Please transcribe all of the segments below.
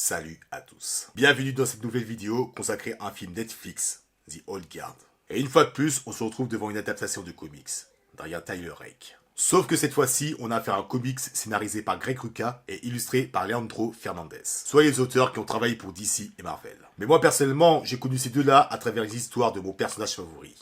Salut à tous. Bienvenue dans cette nouvelle vidéo consacrée à un film Netflix, The Old Guard. Et une fois de plus, on se retrouve devant une adaptation de comics, derrière Tyler Rake. Sauf que cette fois-ci, on a affaire à un comics scénarisé par Greg Rucka et illustré par Leandro Fernandez, soit les auteurs qui ont travaillé pour DC et Marvel. Mais moi personnellement, j'ai connu ces deux-là à travers les histoires de mon personnage favori,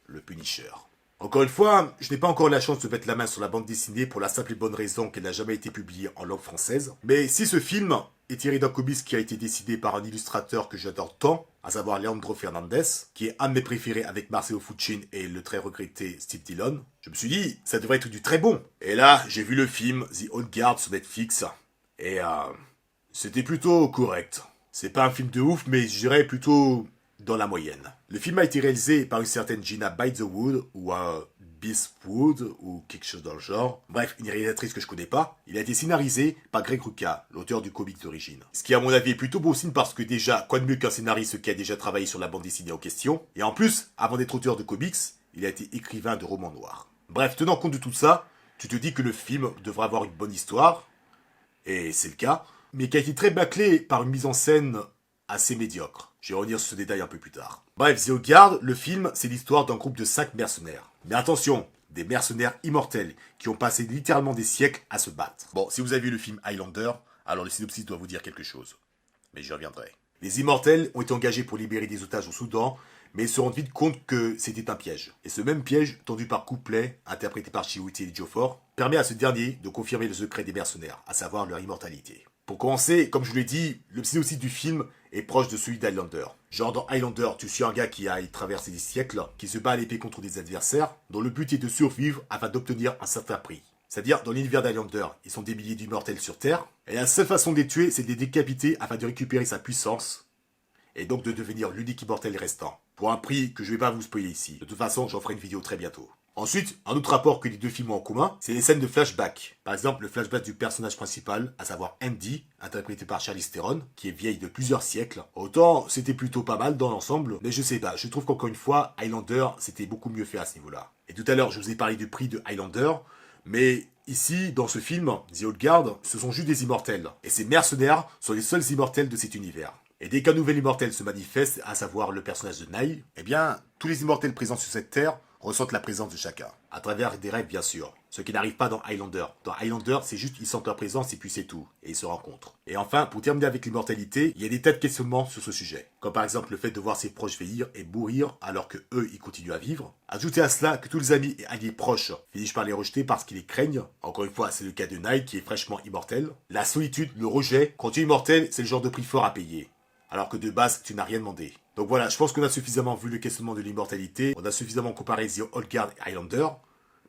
le Punisher. Encore une fois, je n'ai pas encore la chance de mettre la main sur la bande dessinée pour la simple et bonne raison qu'elle n'a jamais été publiée en langue française. Mais si ce film est tiré d'un comics qui a été dessiné par un illustrateur que j'adore tant, à savoir Leandro Fernandez, qui est un de mes préférés avec Marcelo Fuchin et le très regretté Steve Dillon, je me suis dit, ça devrait être du très bon. Et là, j'ai vu le film The Old Guard sur Netflix, et c'était plutôt correct. C'est pas un film de ouf, mais je dirais plutôt dans la moyenne. Le film a été réalisé par une certaine Gina Bythewood ou Beastwood ou quelque chose dans le genre. Bref, une réalisatrice que je connais pas. Il a été scénarisé par Greg Rucka, l'auteur du comic d'origine. Ce qui à mon avis est plutôt beau signe parce que déjà, quoi de mieux qu'un scénariste qui a déjà travaillé sur la bande dessinée en question. Et en plus, avant d'être auteur de comics, il a été écrivain de romans noirs. Bref, tenant compte de tout ça, tu te dis que le film devrait avoir une bonne histoire, et c'est le cas, mais qui a été très bâclé par une mise en scène assez médiocre. Je vais revenir sur ce détail un peu plus tard. Bref, The Old Guard, le film, c'est l'histoire d'un groupe de 5 mercenaires. Mais attention, des mercenaires immortels qui ont passé littéralement des siècles à se battre. Bon, si vous avez vu le film Highlander, alors le synopsis doit vous dire quelque chose. Mais j'y reviendrai. Les immortels ont été engagés pour libérer des otages au Soudan, mais ils se rendent vite compte que c'était un piège. Et ce même piège, tendu par Couplet, interprété par Chiwetel Ejiofor, permet à ce dernier de confirmer le secret des mercenaires, à savoir leur immortalité. Pour commencer, comme je vous l'ai dit, le synopsis du film est proche de celui d'Highlander. Genre dans Highlander, tu suis un gars qui a traversé des siècles, qui se bat à l'épée contre des adversaires, dont le but est de survivre afin d'obtenir un certain prix. C'est-à-dire, dans l'univers d'Highlander, ils sont des milliers d'immortels sur Terre, et la seule façon de les tuer, c'est de les décapiter afin de récupérer sa puissance, et donc de devenir l'unique immortel restant. Pour un prix que je vais pas vous spoiler ici. De toute façon, j'en ferai une vidéo très bientôt. Ensuite, un autre rapport que les deux films ont en commun, c'est les scènes de flashback. Par exemple, le flashback du personnage principal, à savoir Andy, interprété par Charlize Theron, qui est vieille de plusieurs siècles. Autant, c'était plutôt pas mal dans l'ensemble, mais je sais pas, je trouve qu'encore une fois, Highlander, c'était beaucoup mieux fait à ce niveau-là. Et tout à l'heure, je vous ai parlé du prix de Highlander, mais ici, dans ce film, The Old Guard, ce sont juste des immortels. Et ces mercenaires sont les seuls immortels de cet univers. Et dès qu'un nouvel immortel se manifeste, à savoir le personnage de Nile, eh bien, tous les immortels présents sur cette terre ressentent la présence de chacun. À travers des rêves, bien sûr. Ce qui n'arrive pas dans Highlander. Dans Highlander, c'est juste ils sentent leur présence et puis c'est tout. Et ils se rencontrent. Et enfin, pour terminer avec l'immortalité, il y a des tas de questionnements sur ce sujet. Comme par exemple le fait de voir ses proches vieillir et mourir alors que eux, ils continuent à vivre. Ajoutez à cela que tous les amis et alliés proches finissent par les rejeter parce qu'ils les craignent. Encore une fois, c'est le cas de Nile qui est fraîchement immortel. La solitude, le rejet, quand tu es immortel, c'est le genre de prix fort à payer. Alors que de base, tu n'as rien demandé. Donc voilà, je pense qu'on a suffisamment vu le questionnement de l'immortalité, on a suffisamment comparé The Old Guard et Highlander,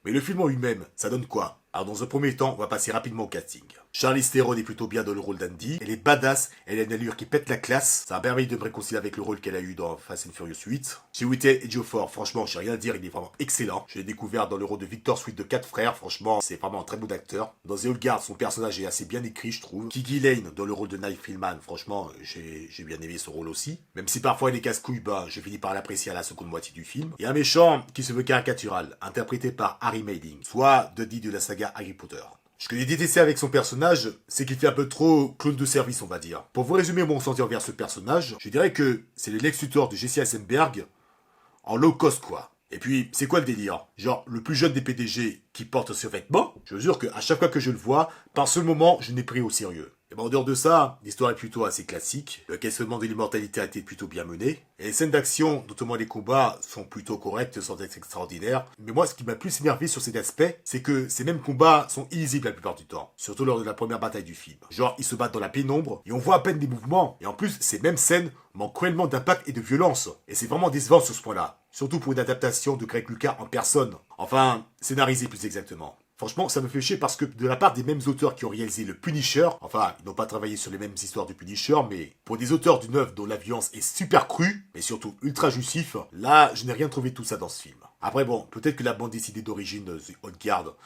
mais le film en lui-même, ça donne quoi? Alors dans un premier temps, on va passer rapidement au casting. Charlize Theron est plutôt bien dans le rôle d'Andy, elle est badass, elle a une allure qui pète la classe, ça a permis de me réconcilier avec le rôle qu'elle a eu dans Fast and Furious 8. Chiwetel Ejiofor, franchement, j'ai rien à dire, il est vraiment excellent. Je l'ai découvert dans le rôle de Victor Sweet de 4 frères, franchement, c'est vraiment un très bon acteur. Dans The Old Guard, son personnage est assez bien écrit, je trouve. Kiki Lane, dans le rôle de Knife Freeman, franchement, j'ai bien aimé son rôle aussi. Même si parfois il est casse-couille, bah, je finis par l'apprécier à la seconde moitié du film. Et un méchant qui se veut caricatural, interprété par Harry Mading, soit Dudley de la saga Harry Potter. Ce que j'ai détesté avec son personnage, c'est qu'il fait un peu trop clown de service, on va dire. Pour vous résumer mon ressenti envers ce personnage, je dirais que c'est le Lex Luthor de Jesse Eisenberg en low cost, quoi. Et puis, c'est quoi le délire? Genre, le plus jeune des PDG qui porte ce vêtement? Je vous jure qu'à chaque fois que je le vois, par ce moment, je n'ai pris au sérieux. Et ben, en dehors de ça, l'histoire est plutôt assez classique. Le questionnement de l'immortalité a été plutôt bien mené. Et les scènes d'action, notamment les combats, sont plutôt correctes sans être extraordinaires. Mais moi, ce qui m'a plus énervé sur cet aspect, c'est que ces mêmes combats sont illisibles la plupart du temps. Surtout lors de la première bataille du film. Genre, ils se battent dans la pénombre, et on voit à peine des mouvements. Et en plus, ces mêmes scènes manquent cruellement d'impact et de violence. Et c'est vraiment décevant sur ce point-là. Surtout pour une adaptation de Greg Rucka en personne. Enfin, scénarisé plus exactement. Franchement, ça me fait chier parce que de la part des mêmes auteurs qui ont réalisé le Punisher, enfin, ils n'ont pas travaillé sur les mêmes histoires du Punisher, mais pour des auteurs d'une œuvre dont la violence est super crue, mais surtout ultra jouissif, là, je n'ai rien trouvé de tout ça dans ce film. Après bon, peut-être que la bande dessinée d'origine de The Old Guard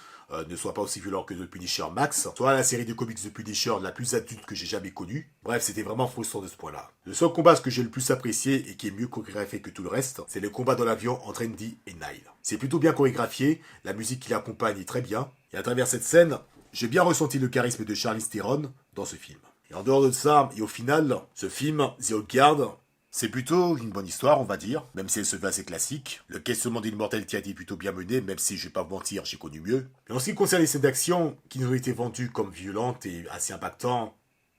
ne soit pas aussi violent que The Punisher Max, soit la série de comics The Punisher la plus adulte que j'ai jamais connue. Bref, c'était vraiment frustrant de ce point-là. Le seul combat que j'ai le plus apprécié et qui est mieux chorégraphié que tout le reste, c'est le combat dans l'avion entre Andy et Nile. C'est plutôt bien chorégraphié, la musique qui l'accompagne est très bien, et à travers cette scène, j'ai bien ressenti le charisme de Charlize Theron dans ce film. Et en dehors de ça, et au final, ce film, The Old Guard, c'est plutôt une bonne histoire, on va dire, même si elle se veut assez classique. Le questionnement de l'immortalité a été plutôt bien mené, même si je vais pas vous mentir, j'ai connu mieux. Mais en ce qui concerne les scènes d'action, qui nous ont été vendues comme violentes et assez impactantes,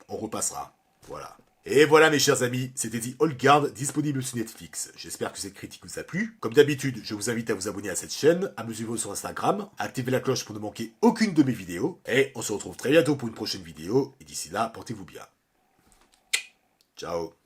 on repassera. Voilà. Et voilà mes chers amis, c'était The Old Guard, disponible sur Netflix. J'espère que cette critique vous a plu. Comme d'habitude, je vous invite à vous abonner à cette chaîne, à me suivre sur Instagram, à activer la cloche pour ne manquer aucune de mes vidéos. Et on se retrouve très bientôt pour une prochaine vidéo. Et d'ici là, portez-vous bien. Ciao.